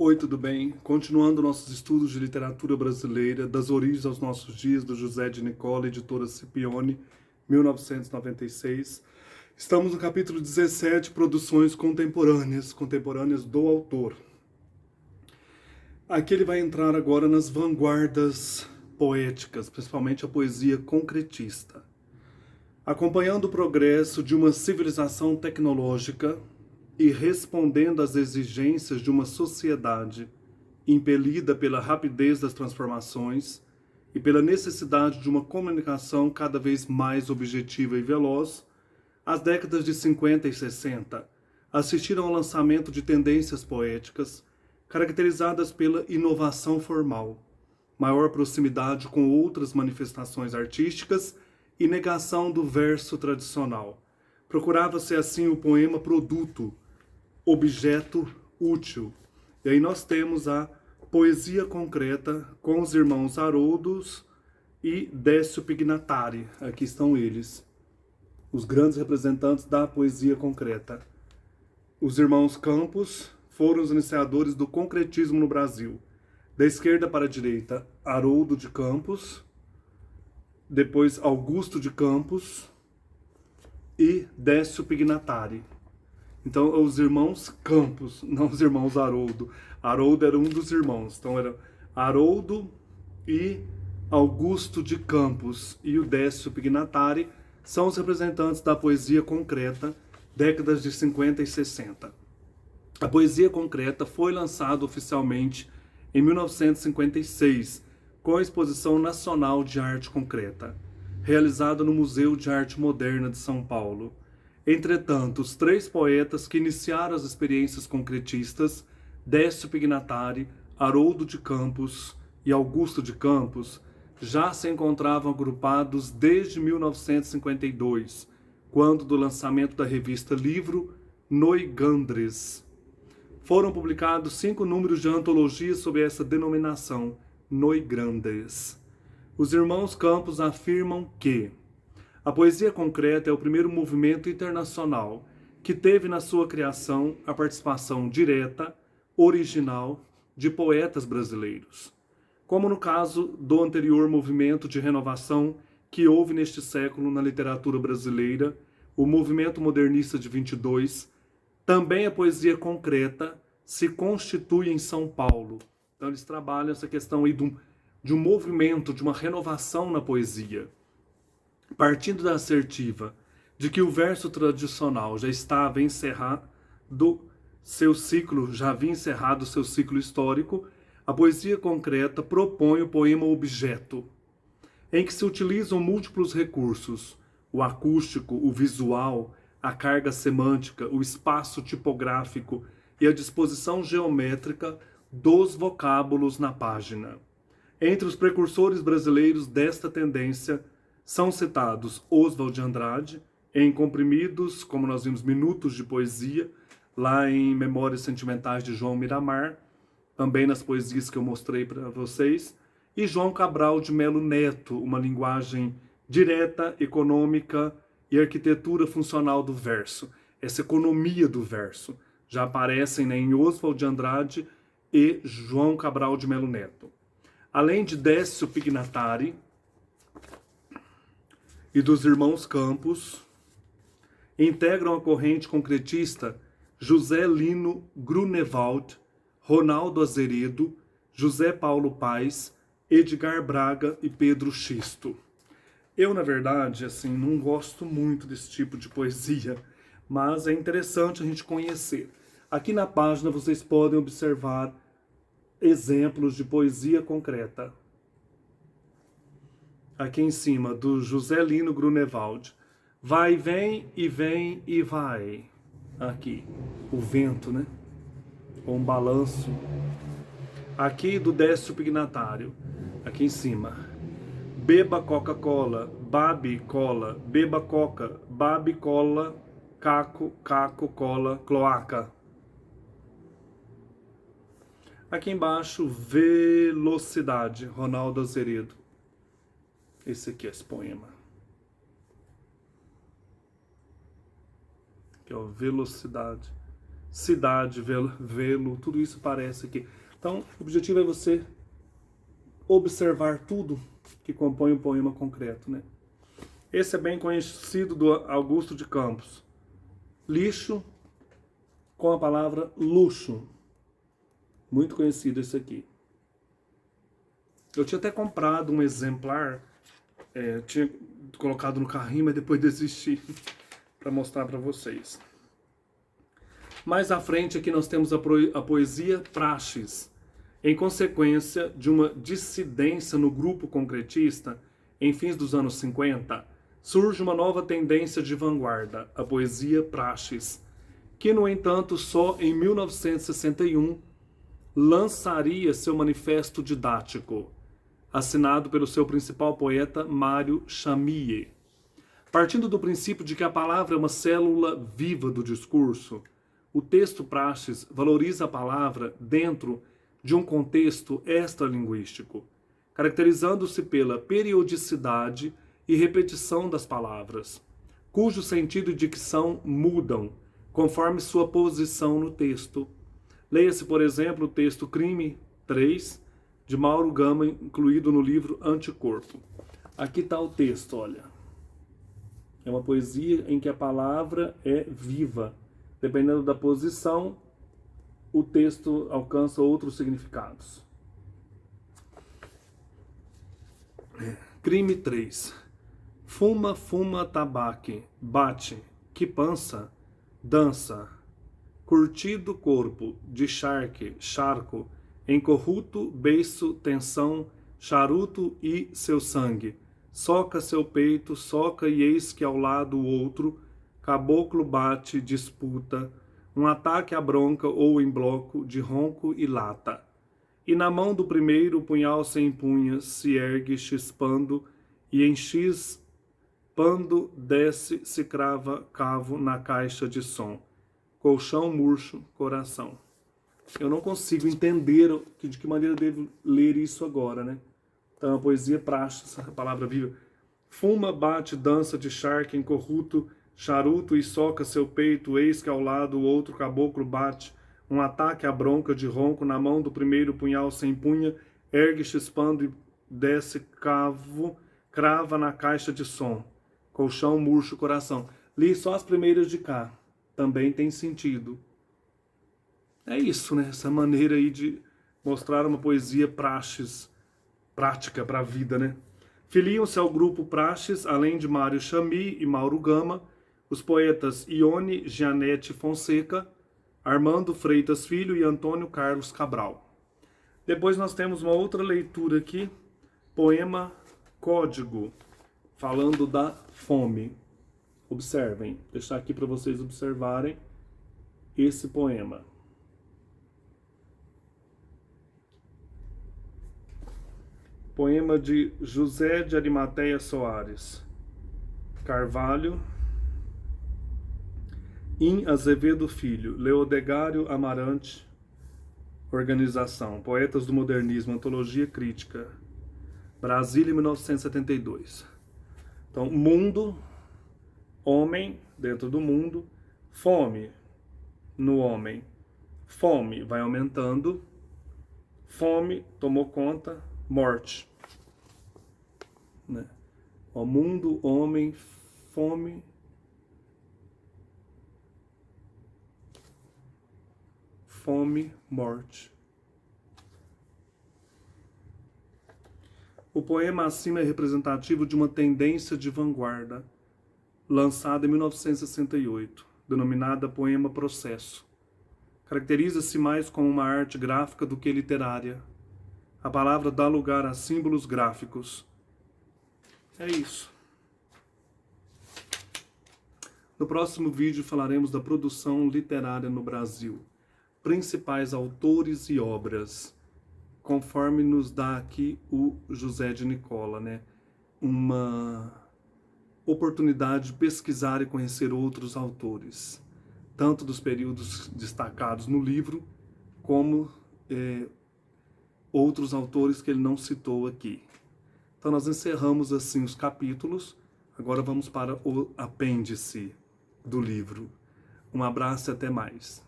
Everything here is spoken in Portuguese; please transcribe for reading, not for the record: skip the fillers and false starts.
Oi, tudo bem? Continuando nossos estudos de literatura brasileira, das origens aos nossos dias, do José de Nicola, editora Scipione, 1996. Estamos no capítulo 17, Produções contemporâneas do autor. Aqui ele vai entrar agora nas vanguardas poéticas, principalmente a poesia concretista. Acompanhando o progresso de uma civilização tecnológica e respondendo às exigências de uma sociedade impelida pela rapidez das transformações e pela necessidade de uma comunicação cada vez mais objetiva e veloz, as décadas de 50 e 60 assistiram ao lançamento de tendências poéticas caracterizadas pela inovação formal, maior proximidade com outras manifestações artísticas e negação do verso tradicional. Procurava-se assim o poema produto, objeto útil. E aí nós temos a poesia concreta com os irmãos Haroldos e Décio Pignatari. Aqui estão eles, os grandes representantes da poesia concreta. Os irmãos Campos foram os iniciadores do concretismo no Brasil. Da esquerda para a direita, Haroldo de Campos, depois Augusto de Campos e Décio Pignatari. Então, os irmãos Campos, não os irmãos Haroldo. Haroldo era um dos irmãos. Então, era Haroldo e Augusto de Campos e o Décio Pignatari são os representantes da poesia concreta, décadas de 50 e 60. A poesia concreta foi lançada oficialmente em 1956, com a Exposição Nacional de Arte Concreta, realizada no Museu de Arte Moderna de São Paulo. Entretanto, os três poetas que iniciaram as experiências concretistas, Décio Pignatari, Haroldo de Campos e Augusto de Campos, já se encontravam agrupados desde 1952, quando do lançamento da revista Livro Noigandres. Foram publicados 5 números de antologia sob essa denominação, Noigandres. Os irmãos Campos afirmam que a poesia concreta é o primeiro movimento internacional que teve na sua criação a participação direta, original, de poetas brasileiros. Como no caso do anterior movimento de renovação que houve neste século na literatura brasileira, o movimento modernista de 22, também a poesia concreta se constitui em São Paulo. Então eles trabalham essa questão aí de um movimento, de uma renovação na poesia. Partindo da assertiva de que o verso tradicional já estava encerrado seu ciclo, já havia encerrado seu ciclo histórico, a poesia concreta propõe o poema objeto, em que se utilizam múltiplos recursos, o acústico, o visual, a carga semântica, o espaço tipográfico e a disposição geométrica dos vocábulos na página. Entre os precursores brasileiros desta tendência são citados Oswald de Andrade, em comprimidos, como nós vimos, minutos de poesia, lá em Memórias Sentimentais de João Miramar, também nas poesias que eu mostrei para vocês, e João Cabral de Melo Neto, uma linguagem direta, econômica e arquitetura funcional do verso. Essa economia do verso já aparecem, né, em Oswald de Andrade e João Cabral de Melo Neto. Além de Décio Pignatari e dos irmãos Campos, integram a corrente concretista José Lino Grunewald, Ronaldo Azeredo, José Paulo Paes, Edgar Braga e Pedro Xisto. Eu, na verdade, assim, não gosto muito desse tipo de poesia, mas é interessante a gente conhecer. Aqui na página vocês podem observar exemplos de poesia concreta. Aqui em cima, do José Lino Grunewald. Vai, vem e vai. Aqui, o vento, né? Ou um balanço. Aqui do Décio Pignatari, aqui em cima. Beba Coca-Cola, babe cola, beba coca, babe cola, caco, caco, cola, cloaca. Aqui embaixo, Velocidade, Ronaldo Azeredo. Esse aqui é esse poema. Aqui, ó, Velocidade. cidade, vê-lo, tudo isso aparece aqui. Então, o objetivo é você observar tudo que compõe um poema concreto, né? Esse é bem conhecido do Augusto de Campos. Lixo com a palavra luxo. Muito conhecido esse aqui. Eu tinha até comprado um exemplar, tinha colocado no carrinho, mas depois desisti para mostrar para vocês. Mais à frente aqui nós temos a poesia Praxis. Em consequência de uma dissidência no grupo concretista, em fins dos anos 50, surge uma nova tendência de vanguarda, a poesia Praxis, que, no entanto, só em 1961 lançaria seu manifesto didático, assinado pelo seu principal poeta, Mário Chamie. Partindo do princípio de que a palavra é uma célula viva do discurso, o texto Praxis valoriza a palavra dentro de um contexto extralinguístico, caracterizando-se pela periodicidade e repetição das palavras, cujo sentido e dicção mudam conforme sua posição no texto. Leia-se, por exemplo, o texto Crime 3, de Mauro Gama, incluído no livro Anticorpo. Aqui está o texto, olha. É uma poesia em que a palavra é viva. Dependendo da posição, o texto alcança outros significados. Crime 3. Fuma, fuma, tabaque, bate, que pança, dança, curtido corpo, de charco, encorruto, beiço, tensão, charuto e seu sangue, soca seu peito, soca e eis que ao lado o outro, caboclo bate, disputa, um ataque à bronca ou em bloco, de ronco e lata. E na mão do primeiro o punhal se empunha, se ergue, chispando, e em chispando desce, se crava cavo na caixa de som. Colchão murcho, coração. Eu não consigo entender de que maneira eu devo ler isso agora, né? Então, a poesia Praxis, essa palavra viva. Fuma, bate, dança de charque, encorruto, charuto e soca seu peito, eis que ao lado o outro caboclo bate, um ataque à bronca de ronco, na mão do primeiro punhal se empunha, ergue chispando e desce cavo, crava na caixa de som. Colchão murcho, coração. Li só as primeiras de cá. Também tem sentido. É isso, né? Essa maneira aí de mostrar uma poesia Praxis, prática para a vida, né? Filiam-se ao grupo Praxis, além de Mário Chamie e Mauro Gama, os poetas Ione Gianetti Fonseca, Armando Freitas Filho e Antônio Carlos Cabral. Depois nós temos uma outra leitura aqui, poema Código, falando da fome. Observem, vou deixar aqui para vocês observarem esse poema. Poema de José de Arimateia Soares Carvalho, In Azevedo Filho, Leodegário Amarante, Organização, Poetas do Modernismo, Antologia Crítica, Brasília, 1972. Então, mundo, homem, dentro do mundo, fome no homem. Fome vai aumentando, fome tomou conta, morte. Né? O mundo, homem, fome, morte. O poema acima é representativo de uma tendência de vanguarda, lançada em 1968, denominada Poema Processo. Caracteriza-se mais como uma arte gráfica do que literária. A palavra dá lugar a símbolos gráficos. É isso. No próximo vídeo falaremos da produção literária no Brasil. Principais autores e obras, conforme nos dá aqui o José de Nicola, né? Uma oportunidade de pesquisar e conhecer outros autores, tanto dos períodos destacados no livro, como outros autores que ele não citou aqui. Então nós encerramos assim os capítulos, agora vamos para o apêndice do livro. Um abraço e até mais.